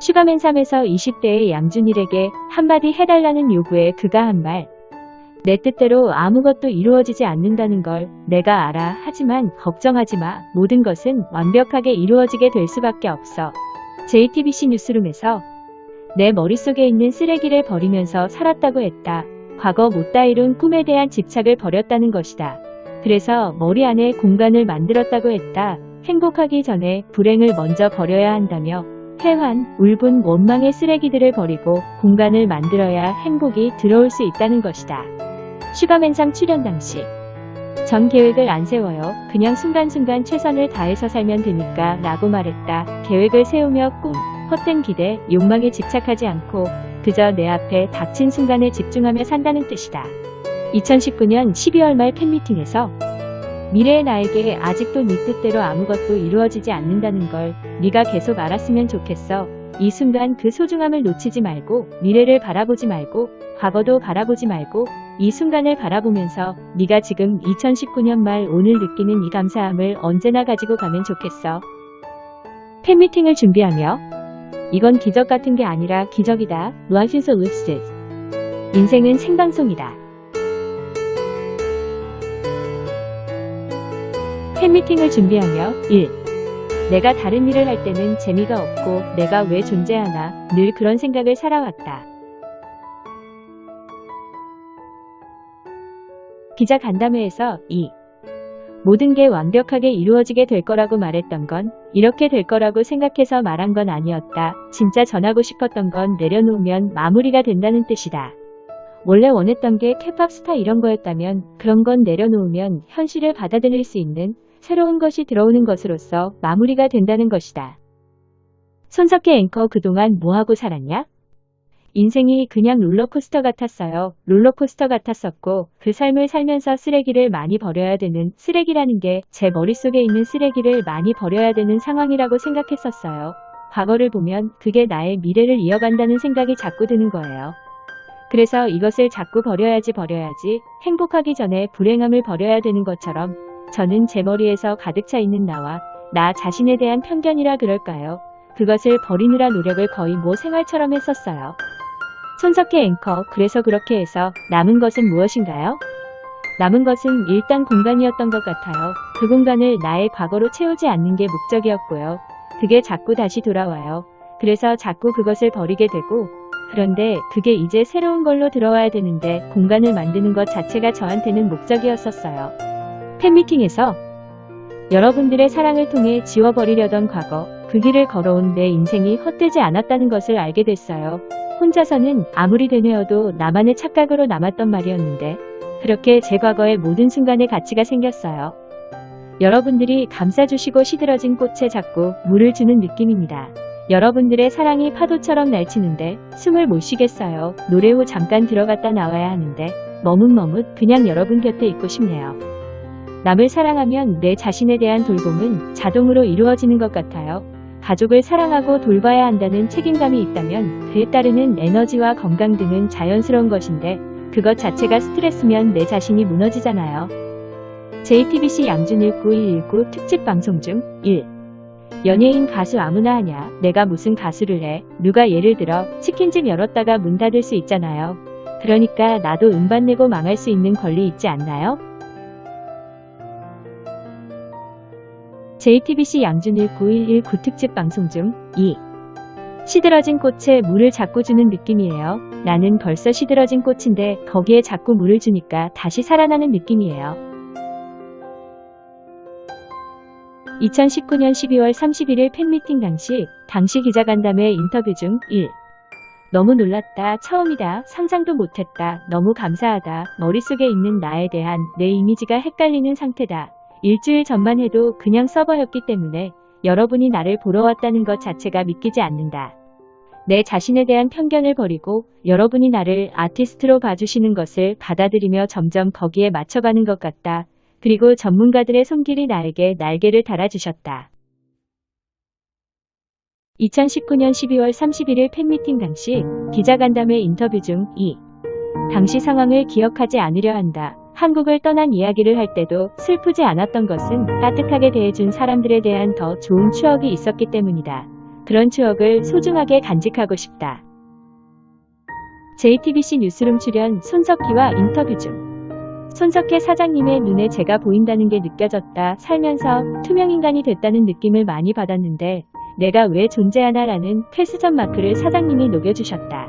슈가맨3에서 20대의 양준일에게 한마디 해달라는 요구에 그가 한 말. 내 뜻대로 아무것도 이루어지지 않는다는 걸 내가 알아. 하지만 걱정하지 마. 모든 것은 완벽하게 이루어지게 될 수밖에 없어. JTBC 뉴스룸에서 내 머릿속에 있는 쓰레기를 버리면서 살았다고 했다. 과거 못다 이룬 꿈에 대한 집착을 버렸다는 것이다. 그래서 머리 안에 공간을 만들었다고 했다. 행복하기 전에 불행을 먼저 버려야 한다며 회한, 울분, 원망의 쓰레기들을 버리고 공간을 만들어야 행복이 들어올 수 있다는 것이다. 슈가맨3 출연 당시 전 계획을 안 세워요. 그냥 순간순간 최선을 다해서 살면 되니까 라고 말했다. 계획을 세우며 꿈, 헛된 기대, 욕망에 집착하지 않고 그저 내 앞에 닥친 순간에 집중하며 산다는 뜻이다. 2019년 12월 말 팬미팅에서 미래의 나에게 아직도 네 뜻대로 아무것도 이루어지지 않는다는 걸 네가 계속 알았으면 좋겠어. 이 순간 그 소중함을 놓치지 말고 미래를 바라보지 말고 과거도 바라보지 말고 이 순간을 바라보면서 네가 지금 2019년 말 오늘 느끼는 이 감사함을 언제나 가지고 가면 좋겠어. 팬미팅을 준비하며 이건 기적 같은 게 아니라 기적이다. Life is a lucid. 인생은 생방송이다. 팬미팅을 준비하며 1. 내가 다른 일을 할 때는 재미가 없고 내가 왜 존재하나 늘 그런 생각을 살아왔다. 기자 간담회에서 2. 모든 게 완벽하게 이루어지게 될 거라고 말했던 건 이렇게 될 거라고 생각해서 말한 건 아니었다. 진짜 전하고 싶었던 건 내려놓으면 마무리가 된다는 뜻이다. 원래 원했던 게 케팝 스타 이런 거였다면 그런 건 내려놓으면 현실을 받아들일 수 있는 새로운 것이 들어오는 것으로서 마무리가 된다는 것이다. 손석희 앵커 그동안 뭐하고 살았냐? 인생이 그냥 롤러코스터 같았어요. 롤러코스터 같았었고 그 삶을 살면서 쓰레기를 많이 버려야 되는 쓰레기라는 게 제 머릿속에 있는 쓰레기를 많이 버려야 되는 상황이라고 생각했었어요. 과거를 보면 그게 나의 미래를 이어간다는 생각이 자꾸 드는 거예요. 그래서 이것을 자꾸 버려야지 행복하기 전에 불행함을 버려야 되는 것처럼 저는 제 머리에서 가득 차 있는 나와 나 자신에 대한 편견이라 그럴까요? 그것을 버리느라 노력을 거의 생활처럼 했었어요. 손석희 앵커 그래서 그렇게 해서 남은 것은 무엇인가요? 남은 것은 일단 공간이었던 것 같아요. 그 공간을 나의 과거로 채우지 않는 게 목적이었고요. 그게 자꾸 다시 돌아와요. 그래서 자꾸 그것을 버리게 되고 그런데 그게 이제 새로운 걸로 들어와야 되는데 공간을 만드는 것 자체가 저한테는 목적이었었어요. 팬미팅에서 여러분들의 사랑을 통해 지워버리려던 과거, 그 길을 걸어온 내 인생이 헛되지 않았다는 것을 알게 됐어요. 혼자서는 아무리 되뇌어도 나만의 착각으로 남았던 말이었는데 그렇게 제 과거의 모든 순간에 가치가 생겼어요. 여러분들이 감싸주시고 시들어진 꽃에 자꾸 물을 주는 느낌입니다. 여러분들의 사랑이 파도처럼 날치는데 숨을 못 쉬겠어요. 노래 후 잠깐 들어갔다 나와야 하는데 머뭇머뭇 그냥 여러분 곁에 있고 싶네요. 남을 사랑하면 내 자신에 대한 돌봄은 자동으로 이루어지는 것 같아요. 가족을 사랑하고 돌봐야 한다는 책임감이 있다면 그에 따르는 에너지와 건강 등은 자연스러운 것인데 그것 자체가 스트레스면 내 자신이 무너지잖아요. JTBC 양준일 9119 특집 방송 중 1. 연예인 가수 아무나 하냐? 내가 무슨 가수를 해? 누가 예를 들어 치킨집 열었다가 문 닫을 수 있잖아요. 그러니까 나도 음반 내고 망할 수 있는 권리 있지 않나요? JTBC 양준일 9119 특집 방송 중 2. 시들어진 꽃에 물을 자꾸 주는 느낌이에요. 나는 벌써 시들어진 꽃인데 거기에 자꾸 물을 주니까 다시 살아나는 느낌이에요. 2019년 12월 31일 팬미팅 당시 기자간담회 인터뷰 중 1. 너무 놀랐다. 처음이다. 상상도 못했다. 너무 감사하다. 머릿속에 있는 나에 대한 내 이미지가 헷갈리는 상태다. 일주일 전만 해도 그냥 서버였기 때문에 여러분이 나를 보러 왔다는 것 자체가 믿기지 않는다. 내 자신에 대한 편견을 버리고 여러분이 나를 아티스트로 봐주시는 것을 받아들이며 점점 거기에 맞춰가는 것 같다. 그리고 전문가들의 손길이 나에게 날개를 달아주셨다. 2019년 12월 31일 팬미팅 당시 기자간담회 인터뷰 중 2. 당시 상황을 기억하지 않으려 한다. 한국을 떠난 이야기를 할 때도 슬프지 않았던 것은 따뜻하게 대해준 사람들에 대한 더 좋은 추억이 있었기 때문이다. 그런 추억을 소중하게 간직하고 싶다. JTBC 뉴스룸 출연 손석희와 인터뷰 중 손석희 사장님의 눈에 제가 보인다는 게 느껴졌다. 살면서 투명인간이 됐다는 느낌을 많이 받았는데 내가 왜 존재하나라는 필수점 마크를 사장님이 녹여주셨다.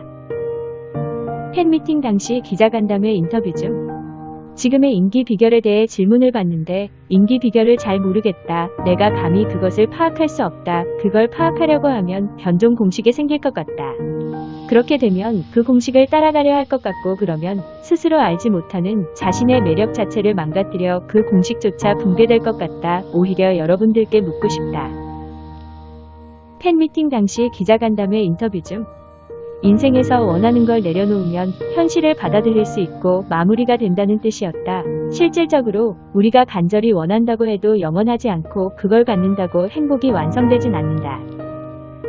팬미팅 당시 기자간담회 인터뷰 중 지금의 인기 비결에 대해 질문을 받는데 인기 비결을 잘 모르겠다. 내가 감히 그것을 파악할 수 없다. 그걸 파악하려고 하면 변종 공식이 생길 것 같다. 그렇게 되면 그 공식을 따라가려 할 것 같고 그러면 스스로 알지 못하는 자신의 매력 자체를 망가뜨려 그 공식조차 붕괴될 것 같다. 오히려 여러분들께 묻고 싶다. 팬미팅 당시 기자간담회 인터뷰 중 인생에서 원하는 걸 내려놓으면 현실을 받아들일 수 있고 마무리가 된다는 뜻이었다. 실질적으로 우리가 간절히 원한다고 해도 영원하지 않고 그걸 갖는다고 행복이 완성되진 않는다.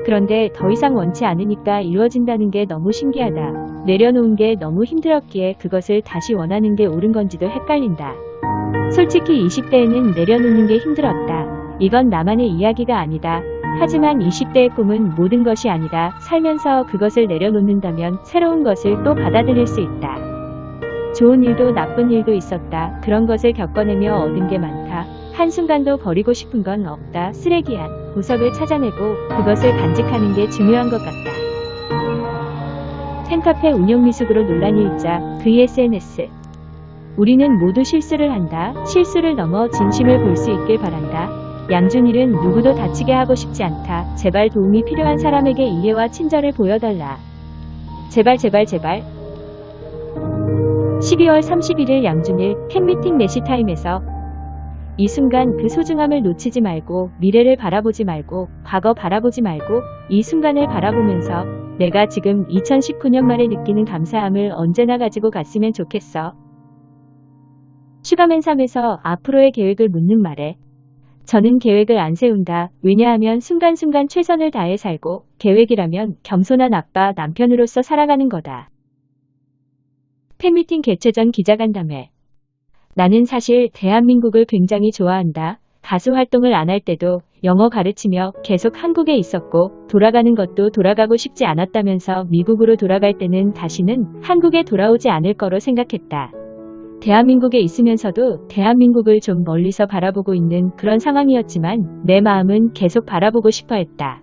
그런데 더 이상 원치 않으니까 이루어진다는 게 너무 신기하다. 내려놓은 게 너무 힘들었기에 그것을 다시 원하는 게 옳은 건지도 헷갈린다. 솔직히 20대에는 내려놓는 게 힘들었다. 이건 나만의 이야기가 아니다. 하지만 20대의 꿈은 모든 것이 아니라 살면서 그것을 내려놓는다면 새로운 것을 또 받아들일 수 있다. 좋은 일도 나쁜 일도 있었다. 그런 것을 겪어내며 얻은 게 많다. 한순간도 버리고 싶은 건 없다. 쓰레기한 보석을 찾아내고 그것을 간직하는 게 중요한 것 같다. 팬카페 운영 미숙으로 논란이 일자 그의 SNS. 우리는 모두 실수를 한다. 실수를 넘어 진심을 볼 수 있길 바란다. 양준일은 누구도 다치게 하고 싶지 않다. 제발 도움이 필요한 사람에게 이해와 친절을 보여달라. 제발 제발 제발. 12월 31일 양준일 팬미팅 메시타임에서 이 순간 그 소중함을 놓치지 말고 미래를 바라보지 말고 과거 바라보지 말고 이 순간을 바라보면서 내가 지금 2019년 말에 느끼는 감사함을 언제나 가지고 갔으면 좋겠어. 슈가맨 3에서 앞으로의 계획을 묻는 말에 저는 계획을 안 세운다. 왜냐하면 순간순간 최선을 다해 살고 계획이라면 겸손한 아빠 남편으로서 살아가는 거다. 팬미팅 개최 전 기자간담회. 나는 사실 대한민국을 굉장히 좋아한다. 가수 활동을 안 할 때도 영어 가르치며 계속 한국에 있었고 돌아가는 것도 돌아가고 싶지 않았다면서 미국으로 돌아갈 때는 다시는 한국에 돌아오지 않을 거로 생각했다. 대한민국에 있으면서도 대한민국을 좀 멀리서 바라보고 있는 그런 상황이었지만 내 마음은 계속 바라보고 싶어 했다.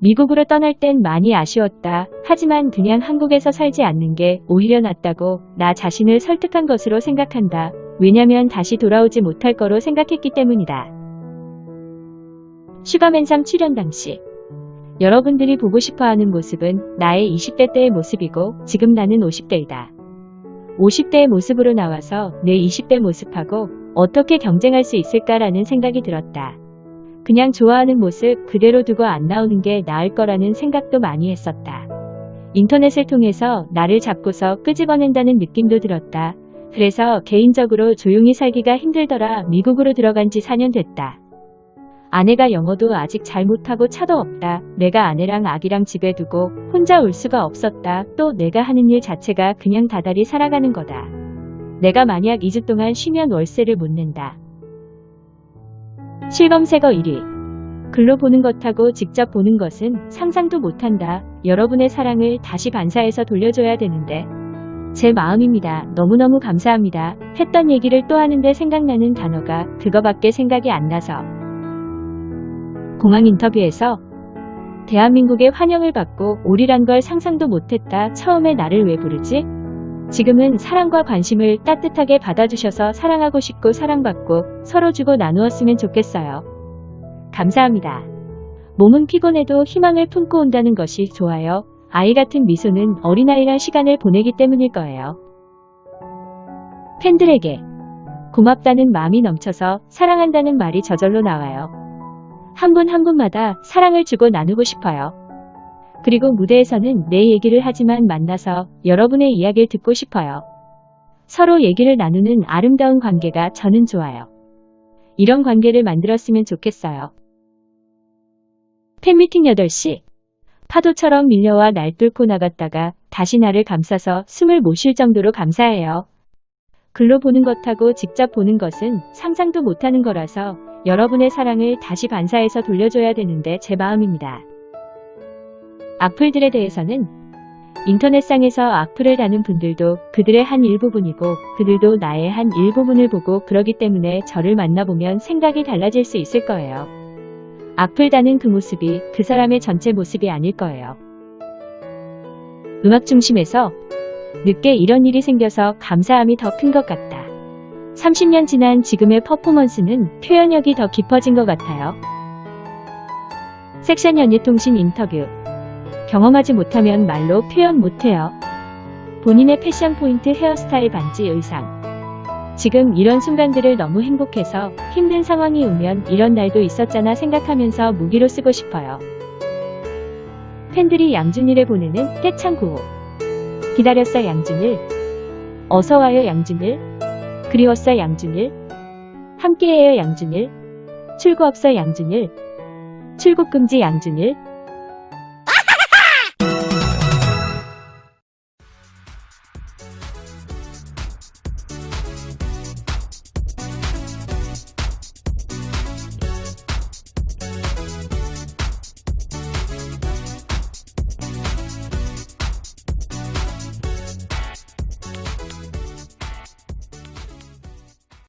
미국으로 떠날 땐 많이 아쉬웠다. 하지만 그냥 한국에서 살지 않는 게 오히려 낫다고 나 자신을 설득한 것으로 생각한다. 왜냐면 다시 돌아오지 못할 거로 생각했기 때문이다. 슈가맨 3 출연 당시 여러분들이 보고 싶어하는 모습은 나의 20대 때의 모습이고 지금 나는 50대이다. 50대의 모습으로 나와서 내 20대 모습하고 어떻게 경쟁할 수 있을까라는 생각이 들었다. 그냥 좋아하는 모습 그대로 두고 안 나오는 게 나을 거라는 생각도 많이 했었다. 인터넷을 통해서 나를 잡고서 끄집어낸다는 느낌도 들었다. 그래서 개인적으로 조용히 살기가 힘들더라. 미국으로 들어간 지 4년 됐다. 아내가 영어도 아직 잘 못하고 차도 없다. 내가 아내랑 아기랑 집에 두고 혼자 올 수가 없었다. 또 내가 하는 일 자체가 그냥 다달이 살아가는 거다. 내가 만약 2주 동안 쉬면 월세를 못 낸다. 실검색어 1위. 글로 보는 것하고 직접 보는 것은 상상도 못한다. 여러분의 사랑을 다시 반사해서 돌려줘야 되는데 제 마음입니다. 너무너무 감사합니다. 했던 얘기를 또 하는데 생각나는 단어가 그거밖에 생각이 안 나서 공항 인터뷰에서 대한민국의 환영을 받고 오리란 걸 상상도 못했다. 처음에 나를 왜 부르지? 지금은 사랑과 관심을 따뜻하게 받아주셔서 사랑하고 싶고 사랑받고 서로 주고 나누었으면 좋겠어요. 감사합니다. 몸은 피곤해도 희망을 품고 온다는 것이 좋아요. 아이 같은 미소는 어린아이랑 시간을 보내기 때문일 거예요. 팬들에게 고맙다는 마음이 넘쳐서 사랑한다는 말이 저절로 나와요. 한 분 한 분마다 사랑을 주고 나누고 싶어요. 그리고 무대에서는 내 얘기를 하지만 만나서 여러분의 이야기를 듣고 싶어요. 서로 얘기를 나누는 아름다운 관계가 저는 좋아요. 이런 관계를 만들었으면 좋겠어요. 팬미팅 8시. 파도처럼 밀려와 날 뚫고 나갔다가 다시 나를 감싸서 숨을 못 쉴 정도로 감사해요. 글로 보는 것하고 직접 보는 것은 상상도 못하는 거라서 여러분의 사랑을 다시 반사해서 돌려줘야 되는데 제 마음입니다. 악플들에 대해서는 인터넷상에서 악플을 다는 분들도 그들의 한 일부분이고 그들도 나의 한 일부분을 보고 그러기 때문에 저를 만나보면 생각이 달라질 수 있을 거예요. 악플 다는 그 모습이 그 사람의 전체 모습이 아닐 거예요. 음악 중심에서 늦게 이런 일이 생겨서 감사함이 더 큰 것 같다. 30년 지난 지금의 퍼포먼스는 표현력이 더 깊어진 것 같아요. 섹션 연예통신 인터뷰. 경험하지 못하면 말로 표현 못해요. 본인의 패션 포인트 헤어스타일 반지 의상. 지금 이런 순간들을 너무 행복해서 힘든 상황이 오면 이런 날도 있었잖아 생각하면서 무기로 쓰고 싶어요. 팬들이 양준일을 보내는 떼창 구호. 기다렸어 양준일. 어서와요 양준일. 그리웠어 양준일. 함께해요 양준일. 출구 없어 양준일. 출국 금지 양준일.